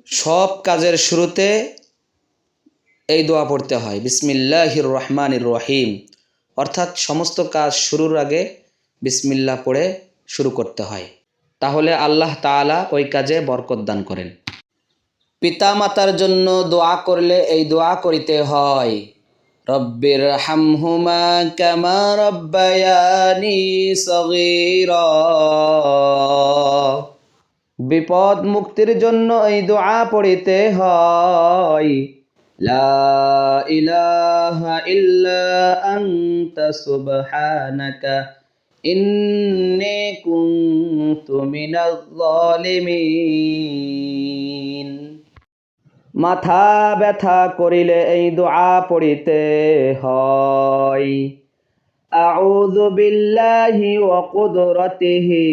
সব কাজের শুরুতে এই দোয়া পড়তে হয়, বিসমিল্লাহির রহমানির রহিম। অর্থাৎ সমস্ত কাজ শুরুর আগে বিসমিল্লাহ পড়ে শুরু করতে হয়, তাহলে আল্লাহ তাআলা ওই কাজে বরকত দান করেন। পিতা মাতার জন্য দোয়া করলে এই দোয়া করিতে হয়, রব্বির হামহুমা কামা রব্বায়ানি সগীরা। বিপদ মুক্তির জন্য এই দোয়া পড়িতে হয়, লা ইলাহা ইল্লা আনতা সুবহানাকা ইন্নী কুনতু মিনাজ জালিমিন। মাথা ব্যথা করিলে এই দোয়া পড়িতে হয়, আউযু বিল্লাহি ওয়া কুদরাতিহি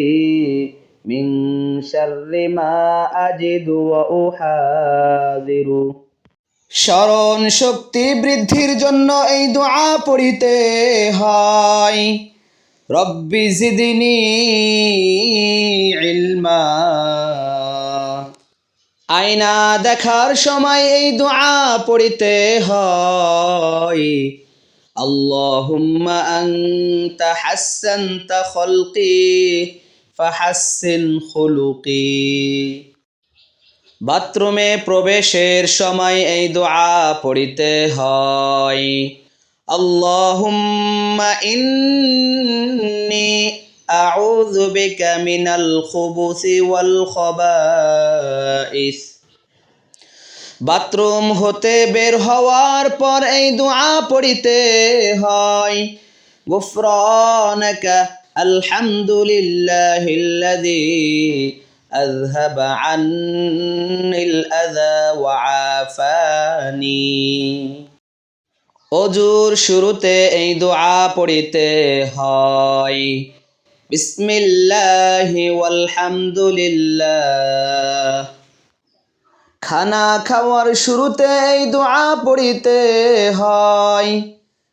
মিন শাররি মা আজিদু ওয়া উহাযিরু। স্মরণ শক্তি বৃদ্ধির জন্য এই দোয়া পড়িতে হয়, রব্বি জিদনি ইলমা। আয়না দেখার সময় এই দোয়া পড়িতে হয়, আল্লাহুম্মা আনতা হাসসানতা খলকি ফাহাসসিন খুলুকি। বাথরুমে প্রবেশের সময় এই দোয়া পড়িতে হয়, আল্লাহুম্মা ইন্নী আউযু বিকা মিনাল খুবুসি ওয়াল খাবাইস। বাথরুম হতে বের হওয়ার পর এই দোয়া পড়িতে হয়, গুফরানাকা আলহামদুলিল্লাহিল্লাযী আযহাবা আন্নিল আযা ওয়া আফানি। ওযুর শুরুতে এই দোয়া পড়িতে হয়, বিসমিল্লাহি ওয়াল হামদুলিল্লাহ। খানা খাওয়ার শুরুতে এই দোয়া পড়িতে হয়,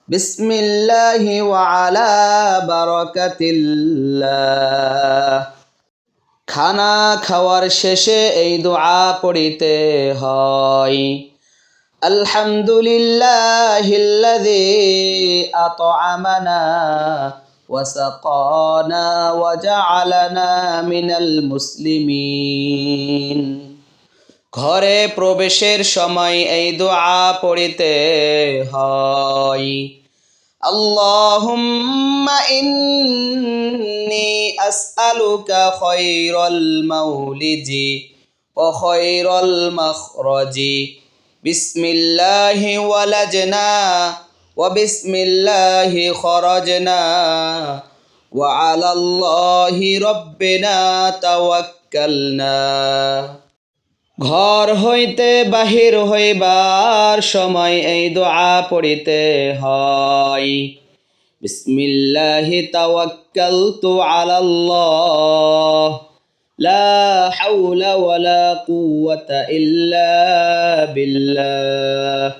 বিসমিল্লাহি ওয়া আলা বারাকাতিল্লাহ। খানা খাওয়ার শেষে এই দোয়া পড়িতে হয়, আলহামদুলিল্লাহিল্লাযী আত'আমানা ওয়া সাকানা ওয়া জা'আলানা মিনাল মুসলিমিন। ঘরে প্রবেশের সময় এই দোয়া পড়িতে হয়, আল্লাহুম্মা ইন্নী আসআলুকা খায়রাল মাউলিজি ওয়া খায়রাল মাখরাজি, বিসমিল্লাহি ওয়ালাজনা ওয়া বিসমিল্লাহি খরাজনা ওয়া আলাল্লাহি রাব্বিনা তাওয়াক্কালনা। ঘর হইতে বাহির হইবার সময় এই দোয়া পড়িতে হয়, বিসমিল্লাহি তাওয়াক্কালতু আলাল্লাহ লা হাওলা ওয়ালা কুওয়াতা ইল্লা বিল্লাহ।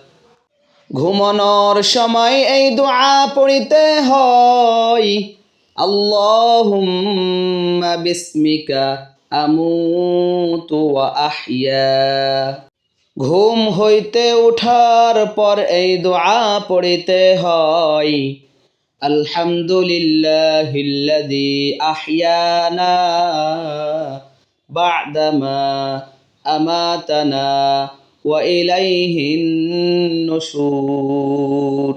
ঘুমানোর সময় এই দোয়া পড়িতে হয়, আল্লাহুম্মা বিসমিকা আমুতু ওয়া আহইয়া। ঘুম হইতে ওঠার পর এই দোয়া পড়িতে হয়, আলহামদুলিল্লাহিল্লাযী আহইয়ানা বা'দামা আমাতানা ওয়া ইলাইহিন নুশুর।